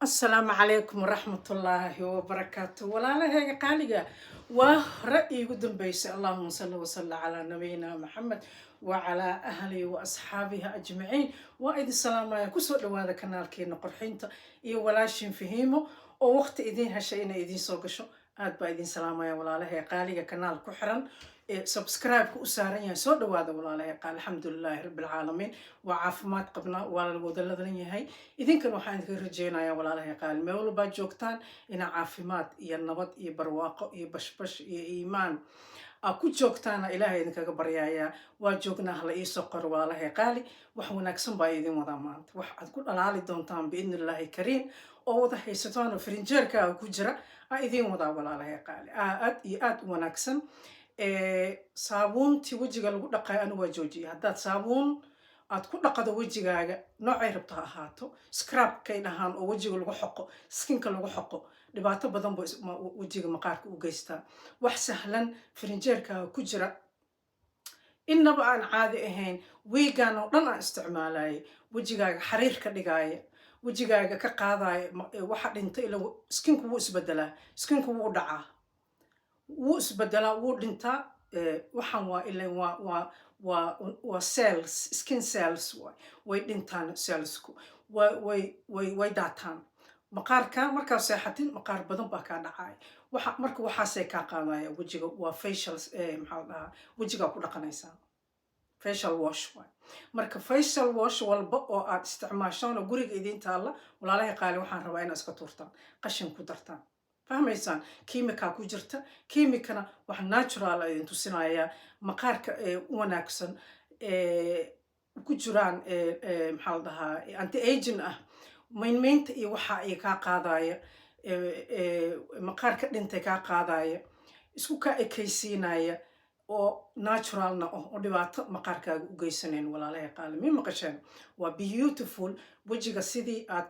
السلام عليكم ورحمة الله وبركاته ولا لها قالقة ورأي قدام بيس اللهم صل وسلم على نبينا محمد وعلى أهله وأصحابه أجمعين وإذ السلام عليكم كسر هذا كنال كينا قرحينتا إيو ولاشين فهيمو أو وقت إذين هالشيء إذين سوقشو aad baa idin salaamaya walaalahay qaaliga kanaal ku xiran subscribe ku saaran yahay soo dhawaada walaalahay qaal alxamdulilaahi rabbil caalamiin waa caafimaad qabnaa waa la wada ladan yahay idinkan waxaan idinka rajeynayaa walaalahay qaal meel walba joogtaan ina caafimaad iyo nabad iyo barwaaqo iyo bashbash iyo iimaan ku joogtaana ilaahay idinkaga baryayaa waa joognaa hala iisoo qor walaalahay qaali wax wanaagsan baa idin wadaa maanta wax aad ku dhalaali doontaan biidnillaahi kariim oo wada haysataan oo farinjeerkaaga ku jira idin wadaa walaalahay qaali aad iyo aad u wanaagsan saabuuntii wejiga lagu dhaqay anu waa joojiyay haddaad saabuun aad ku dhaqado wejigaaga noocay rabto ha ahaato scrabkay dhahaan oo wejiga lagu xoqo skinka lagu xoqo dhibaato badan buu wejiga maqaarka u geystaa wax sahlan farinjeerkaaga ku jira innaba aan caadi ahayn wiigaan oo dhan aan isticmaalayay wejigaaga xariir ka dhigaaya wejigaaga ka qaadaya waxa dhintay ila skinku wuu isbedelaa skinku wuu dhacaa wuu isbedelaa wuu dhintaa waxaan waa ilan waa cells skin cells way dhintaan cellsku way daataan maqaarka markaa seexatin maqaar badan baa kaa dhacaya marka waxaasay kaa qaadaya wejiga waa facial maxaa la dhahaa wejigaa ku dhaqanaysaa facial wash waay marka facial wash walba oo aad isticmaashaan oo guriga idiin taalla walaalahay qaali waxaan rabaa inaad iska tuurtaan qashin ku dartaan fahmaysaan kiimikaa ku jirta kiimikana wax natural a idin tusinayaa maqaarka u wanaagsan ku jiraan maxaa la dhahaa anti aging ah maynmaynta iyo waxa ay kaa qaadaya maqaarka dhintay kaa qaadaya isku kaa ekaysiinaya oo naturalna oo dhibaato maqaarkaaga u geysanayn walaalahay qaali mi maqasheen waa beautiful wejiga sidii aad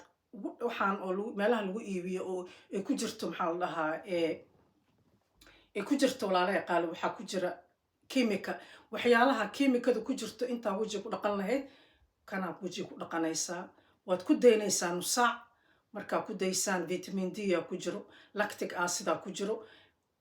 waxaan oo meelaha lagu iibiyo oo ay ku jirto maxaa la dhahaa ay ku jirto walaalahay qaali waxaa ku jira kimika waxyaalaha kimikada ku jirto intaa wejiga ku dhaqan lahayd kanaad wejiga ku dhaqanaysaa waad ku daynaysaa nusaac markaa ku daysaan vitamin d ku jiro lactic acidaa ku jiro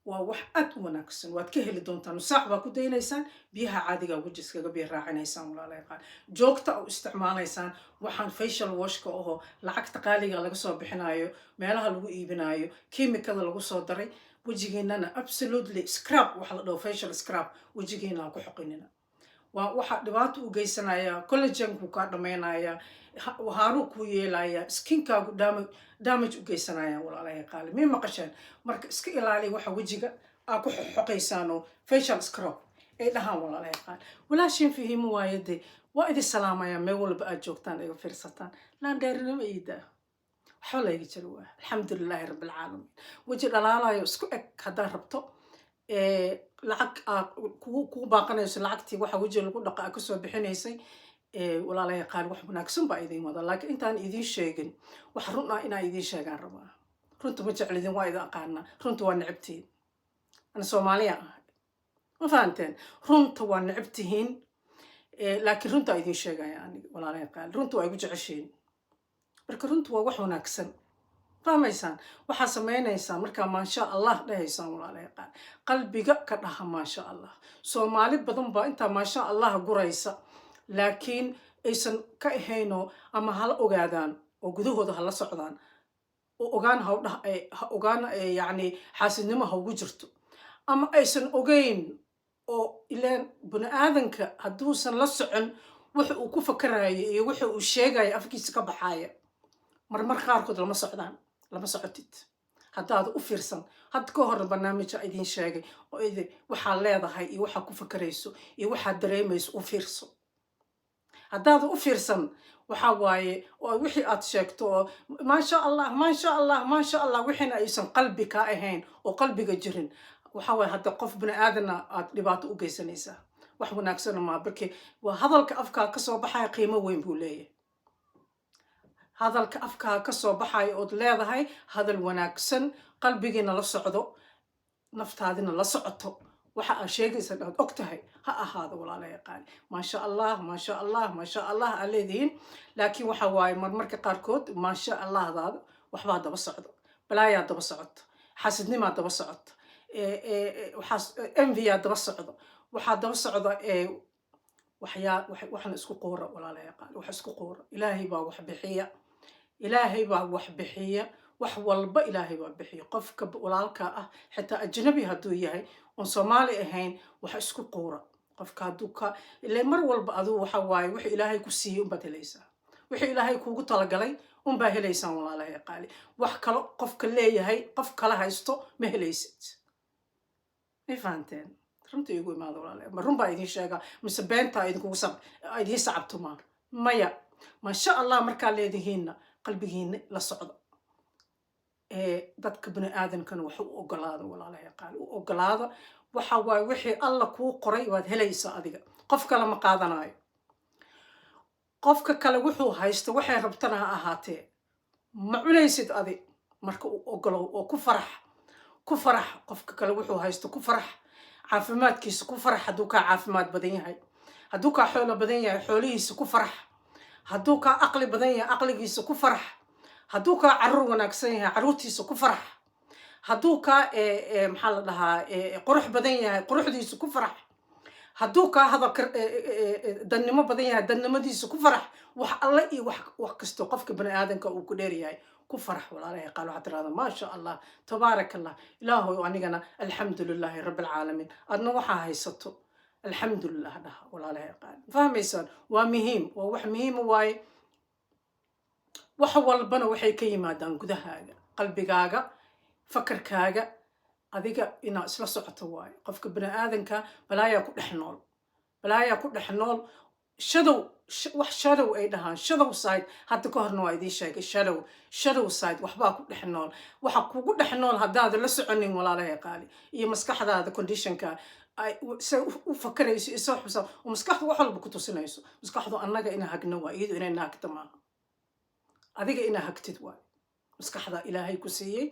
waa wax aad u wanaagsan waad ka heli doontaan nusaac baa ku daynaysaan biyaha caadiga wejiskaga biyo raacinaysaan walaalahay qaali joogta u isticmaalaysaan waxaan facial washka oo lacagta qaaliga laga soo bixinayo meelaha lagu iibinayo kimikada lagu soo daray wejigeennana absolutely scrub waxa la dhaho facial scrub wejigeena ku xoqinina waa waxa dhibaato u geysanaya collagenku kaa dhamaynaya haaruu ku yeelaya skinkaagu damage u geysanaya walaalahay qaali mi maqasheen marka iska ilaali waxa wejiga aa ku xoqaysaano facial scrub ay dhahaan walaalahay qaali walaashin fahimu waayade waa idin salaamaya meel walba aad joogtaan iga fiirsataan laandheerinimo iida waxba layga jiro waa alxamdulilaahi rabbilcaalamiin weji dhalaalayo isku eg haddaad rabto lacag kugu baaqanayso lacagtii waxa wejiga lagu dhaqa aa kasoo bixinaysay walaalahay qaali wax wanaagsan baa idin wada laakiin intaan idiin sheegin wax run ah inaa idiin sheegaan rabaa runta ma jeclidin waa idin aqaanaa runta waa necabtihiin ana soomaaliya ahay ma fahanteen runta waa necabtihiin laakiin runtaa idiin sheegaya aniga walaalahay qaali runta waa igu jeceshiin marka runta waa wax wanaagsan fahmaysaan waxaa samaynaysaa markaa maasha allah dhahaysaan walaalahay qaali qalbiga ka dhaha maasha allah soomaali badan baa intaa maasha allah guraysa laakiin aysan ka ahaynoo ama hala ogaadaan oo gudahooda hala socdaan oo ogaan yani xaasidnimo ha ugu jirto ama aysan ogeyn oo ilaan bani aadanka hadduusan la socon waxa uu ku fakarayo iyo waxa uu sheegaya afkiisa ka baxaaya marmar qaarkood lama socotid haddaad u fiirsan hadda ka hor barnaamija idiin sheegay oo waxaad leedahay iyo waxaad ku fakarayso iyo waxaad dareemayso u fiirso haddaad u fiirsan waxa waaye oo wixii aad sheegto oo maasha allah maasha allah maasha allah wixiina aysan qalbi ka ahayn oo qalbiga jirin waxa waaye hadda qof bani aadana aad dhibaato u geysanaysaa wax wanaagsan ma barkii waa hadalka afkaa ka soo baxaya qiimo weyn buu leeyahay hadalka afkaa ka soo baxaya ood leedahay hadal wanaagsan qalbigiina la socdo naftaadina la socoto waxa aad sheegaysa aad og tahay ha ahaado walaalahay qaali maasha allah maasha allah maasha allah aa leedihiin laakiin waxa waaye marmarka qaarkood maasha allahdaada waxbaa daba socda, balaayaa daba socota, xasidnimaa daba socota, envyaa daba socda, waxaa daba socda waxna isku quura walaalayaal, wax isku quura. ilaahay baa wax bixiya, ilaahay baa wax bixiya, wax walba ilaahay baa bixiya. qofka walaalka ah xitaa ajnabi hadduu yahay oon soomaali ahayn, wax isku quura. qofka hadduu ile mar walba aduu waxa waaye wixii ilaahay ku siiyey unbaad helaysaa, wixii ilaahay kuugu talagalay unbaa helaysaan walaalayaal. wax kalo qofka leeyahay qof kala haysto ma helaysid. ma fahanteen? runta igu imaado walaalayaal, ma run baa idiin sheegaa mise beentaa idiin sacabtumaa? maya, maasha allah. markaa leedihiinna qalbigiina la socda, dadka bini aadamkana wax u ogolaada walaalayaal, u ogolaada. waxa waaye wixii alla kuu qoray waad helaysaa adiga, qof kale ma qaadanayo. qofka kale wuxuu haysto waxay rabtana ha ahaatee ma cunaysid adi. marka u ogolow oo ku farax qofka kale wuxuu haysto, ku farax caafimaadkiisa, ku farax hadduu kaa caafimaad badan yahay, hadduu kaa xoolo badan yahay xoolihiisa ku farax, hadduu kaa aqli badan yahay aqligiisa ku farax, hadduu kaa caruur wanaagsan yahay caruurtiisa ku farax, hadduu kaa maxaa la dhahaa qurux badan yahay quruxdiisa ku farax, hadduu kaa hadalka dannimo badan yahay dannimadiisa ku farax. wax alle iyo wax kastoo qofka bani aadamka uu ku dheer yahay ku farax walaalahay. qaal waxaad tirahdaa maasha allah, tabaaraka allah, ilaahow anigana alxamdulilaahi rabbilcaalamiin. adna waxaa haysato alxamdulilah dhaha walaalahay. qaal fahmaysaan? waa muhiim, waa wax muhiima waaye. wax walbana waxay ka yimaadaan gudahaaga, qalbigaaga, fakarkaaga, adiga inaa isla socoto waaye. qofka bani aadanka balaayaa ku dhex nool, balaayaa ku dhex nool. wax shadow ay dhahaan, shadow side. hadda ka horna waa idiin sheegay shadow side, waxbaa ku dhex nool. waxa kugu dhex nool haddaada la soconin walaalahay qaali, iyo maskaxdaada conditionka say u fakarayso isoo xusaab, oo maskaxdu wax walba ku tusinayso. maskaxdu annaga inaa hagno waa, iyadu inay naagta maaha. adiga inaa hagtid waay, maskaxda ilaahay ku siiyey.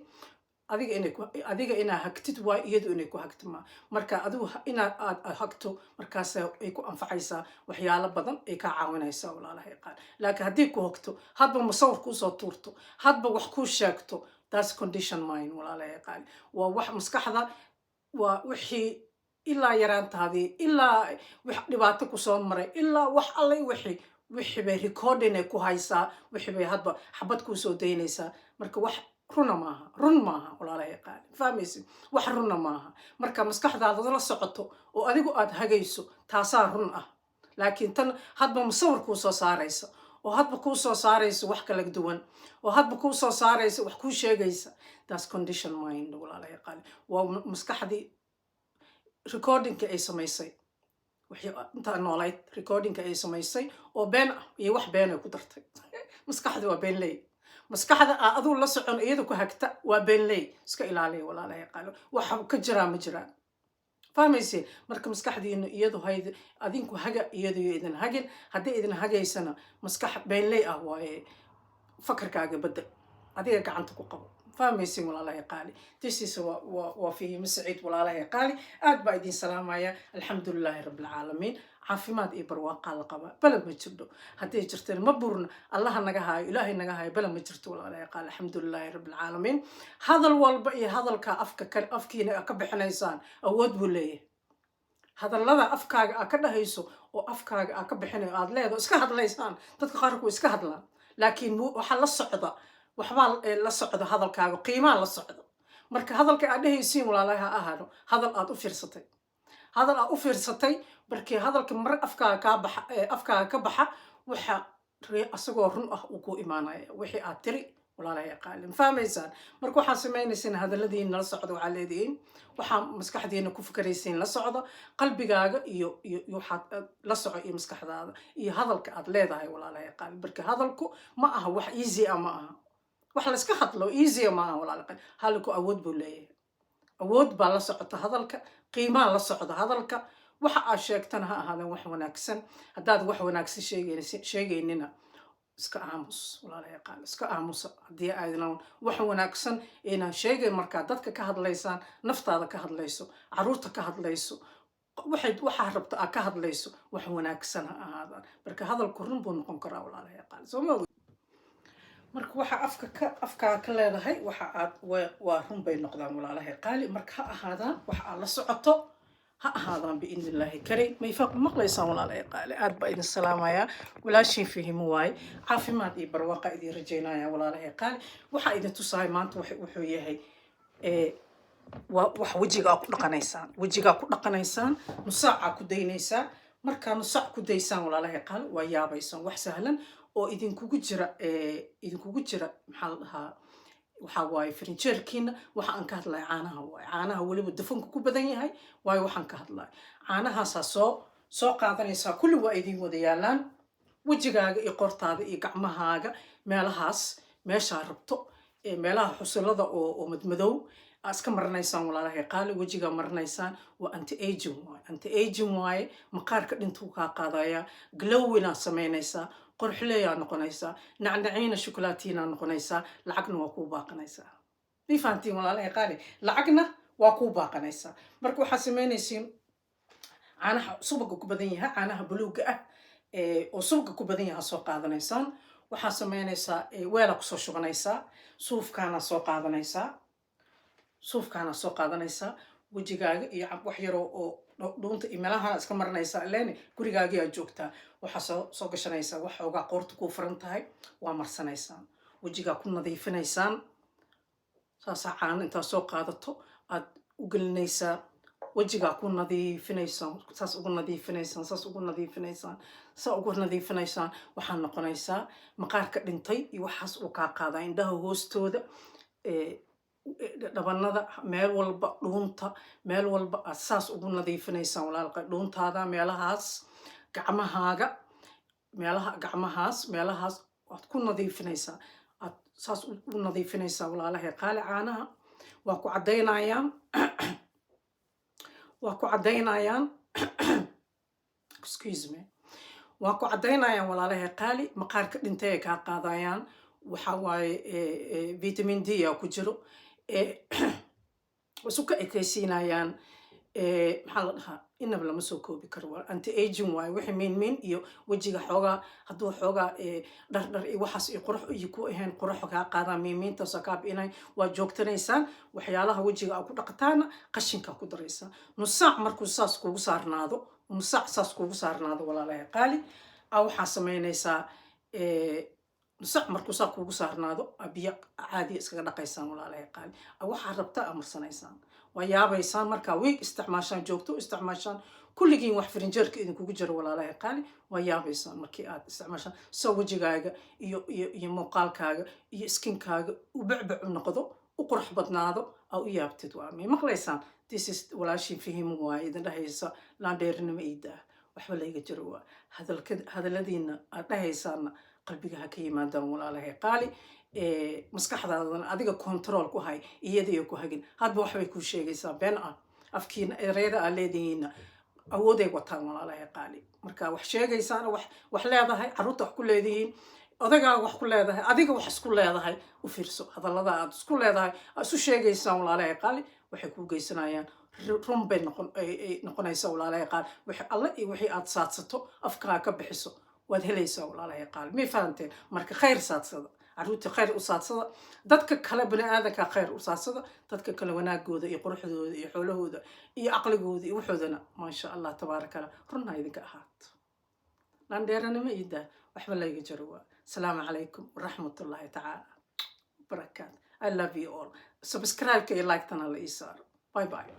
adiga inaa hagtid waay, iyadu inay ku hagto maa. marka adigu aad hagto, markaas ay ku anfacaysaa waxyaalo badan ay kaa caawinaysaa walaalahay qaal. laakiin haddii ku hogto, hadba musawir kuusoo tuurto, hadba wax kuu sheegto, that's condition mind walaalahay qaal. waa wax maskaxda, waa wixii ilaa yaraantaadii, ilaa wax dhibaato kusoo maray, ilaa wax alle wixii bay recording ay ku haysaa, wixii bay hadba xabad kuusoo daynaysaa. marka wax run maaha walaalahay qaal. fahmaysid? wax runna maaha. marka maskaxdaada la socoto oo adigu aad hagayso, taasaa run ah. laakiin tan hadba musawir kuu soo saaraysa, oo hadba kuu soo saaraysa wax kala duwan, oo hadba kuu soo saaraysa wax kuu sheegaysa, that's condition mind walaalahay qaal. waa maskaxdii recordingka ay samaysay, intaa noolayd recordingka ay samaysay oo been ah, iyo wax been ay ku dartay. maskaxda waa beenley. maskaxda aduu la socon iyada ku hagta waa beenley. iska ilaaliya walaalahay qaalo, waxa ka jiraa ma jiraan. fahmaysiin? marka maskaxdiina iyadu hayd adinku haga, iyadu idin hagin. haddii idin hagaysana maskax beenley ah waaye. fakarkaaga bedel, adiga gacanta ku qabo. fahmaysiin walaalahay qaali? tisiisa waa fiihima saciid walaalahay qaali. aad baa idin salaamaya. alxamdulilaahi rabbilcaalamiin. caafimaad iyo barwaaqaa la qabaa, bala ma jirto. hadday jirteen ma burna, allaha naga haayo, ilaahay naga haayo, bala ma jirto walaalahay qaal. alxamdulilaahi rabbilcaalamiin. hadal walba iyo hadalka afkiina ka bixinaysaan awood buu leeyahay. hadallada afkaaga aa ka dhahayso oo afkaaga aa ka bixinayo aad leedo iska hadlaysaan. dadka qaarku iska hadlaan, laakiin waxaa la socda, waxbaa la socda hadalkaaga, qiimaa la socda. marka hadalka aad dhahaysiin walaalahay ha ahaado hadal aad u fiirsatay, hadal aad u fiirsatay. markii hadalka mar afkaaga ka baxa, waxa asagoo run ah uu ku imaanaya wixii aad tiri walaalahay qaal. fahmaysaan? marka waxaa samaynaysiin hadalladiina la socda, waxaa leedihiin waxaa maskaxdiina ku fikraysiin la socda, qalbigaaga iyo waxaad la soco, iyo maskaxdaada iyo hadalka aad leedahay walaalahay qaal. marka hadalku ma aha wax easy ah, ma aha wax la iska hadlo easy ma aha walaalahay qaal. hadalku awood buu leeyahay, awood baa la socota hadalka, qiimaa la socda hadalka. waxa aad sheegtana ha ahaadeen wax wanaagsan. haddaad wax wanaagsan sheegaynina iska aamus walaalahay qaal, iska aamusa. haddii aadnan wax wanaagsan inaan sheegayn, markaa dadka ka hadlaysaan, naftaada ka hadlayso, caruurta ka hadlayso, waxaa rabta aad ka hadlayso, wax wanaagsan ha ahaadaan. marka hadalku run buu noqon karaa walaalahay qaal. soo ma marka waxa afkaa ka leedahay waxa aad waa run bay noqdaan walaalahay qaali marka ha ahaadaan waxa aad la socoto ha ahaadaan biidni illaahi karim mayfaaq maqlaysaan walaalahay qaali aad baa idin salaamayaa walaashiin fahimo waaye caafimaad iyo barwaaqo idin rajaynaya walaalahay qaali waxaa idin tusahay maanta wuxuu yahay wax wejigaa ku dhaqanaysaan nusaacaa ku daynaysaan markaa nusaac ku daysaan walaalahay qaali waa yaabaysaan wax sahlan oo idinkugu jira maxaa la dhahaa waxaa waaye farinjeerkiina waxa aan ka hadlaya caanaha waaye caanaha weliba dafanka ku badan yahay waayo waxaan ka hadlaya caanahaasaa soo qaadanaysaa kulli waa idin wada yaalaan wejigaaga iyo qortaada iyo gacmahaaga meeshaa rabto meelaha xusulada oo madmadow aa iska marinaysaan walaalahay qaali wejigaa marinaysaan waa anti aging waaye maqaarka dhintuu kaa qaadaya glowinaa samaynaysaa qorxleeyaa noqonaysaa nacnaciina shukulaatiinaa noqonaysaa lacagna waa kuu baaqanaysaa may fahantiin walaalahay qaali lacagna waa kuu baaqanaysaa marka waxaad samaynaysiin caanaha subaga ku badan yahay caanaha buluuga ah oo subaga ku badan yahay soo qaadanaysaan waxaad samaynaysaa weelaa kusoo shubanaysaa suufkaana soo qaadanaysaa wejigaaga iyo wax yaroo oo dhuunta iyo meelahana iska marinaysaa ileen gurigaaga aad joogtaa waxaa soo gashanaysaa wax xoogaa qoorta kuu furan tahay waa marsanaysaan wejigaa ku nadiifinaysaan saasaa caano intaa soo qaadato aad u gelinaysaa wejigaa ku nadiifinaysaan saas ugu nadiifinaysaan waxaa noqonaysaa maqaarka dhintay iyo waxaas uu kaa qaadaa indhaha hoostooda dhabanada meel walba dhuunta meel walba aad saas ugu nadiifinaysaan walaalqa dhuuntaada meelahaas meelahaas aad ku nadiifinaysaa aad saas u nadiifinaysaa walaalahay qaali caanaha waa ku caddaynayaan excuse me waa ku caddaynayaan walaalahay qaali maqaarka dhintay ay kaa qaadayaan waxaa waaye vitamin D aa ku jiro isu ka ekaysiinayaan maxaa la dhahaa inaba lama soo koobi karo anti aging waaye wixii miin iyo wejiga xoogaa hadduu xoogaa dhardhar iyo waxaas iyo qurux iyo ku ahayn qurux kaa qaadaan miintaasoo kaa bi'inay waa joogtanaysaan waxyaalaha wejiga aa ku dhaqataana qashinkaa ku daraysaa nusaac markuu saas kuugu saarnaado walaalahay qaali waxaa samaynaysaa nusaac markuu saa kuugu saarnaado biyo caadiya iskaga dhaqaysaan walaalahay qaali waxaa rabtaa amarsanaysaan waa yaabaysaan markaa wiig isticmaashaan joogto isticmaashaan kulligiin wax farinjeerka idinkugu jiro walaalahay qaali waa yaabaysaan markii aad isticmaashaan soo wejigaaga iyo muuqaalkaaga iyo iskinkaaga u becbec u noqdo u qurux badnaado aa u yaabtid waa may maqlaysaan this walaashiin fahimu waaye idin dhahaysa laandheerinimo iidaa waxba layga jiro waa hadaladiina aad dhahaysaanna qalbiga ha ka yimaadaan walaalahay qaali maskaxdaadana adiga control ku hay iyadiyo ku hagin hadba waxbay kuu sheegaysaa been ah afkiina ereyada aa leedihiina awooday wataan walaalahay qaali marka wax sheegaysaana wax leedahay carruurta wax ku leedihiin odagaa wax ku leedahay adiga wax isku leedahay u fiirso hadallada aad isku leedahay aad isu sheegaysaan walaalahay qaali waxay kuu geysanayaan run bay noqonaysaa walaalahay qaali wixii alle iyo wixii aad saadsato afkaa ka bixiso waad helaysaa walaalahay qaali may fahanteen marka khayr saadsada carruurta khayr u saadsada dadka kale bani aadanka khayr u saadsada dadka kale wanaagooda iyo quruxdooda iyo xoolahooda iyo caqligooda iyo waxoodana maasha allah tabaaraka allah runaa idinka ahaato landheeranimo iidaa waxba layga jaro waa asalaamu calaykum waraxmatullaahi tacaala barakaat I love you all subscribe-ka iyo like-tana la ii saaro bye bye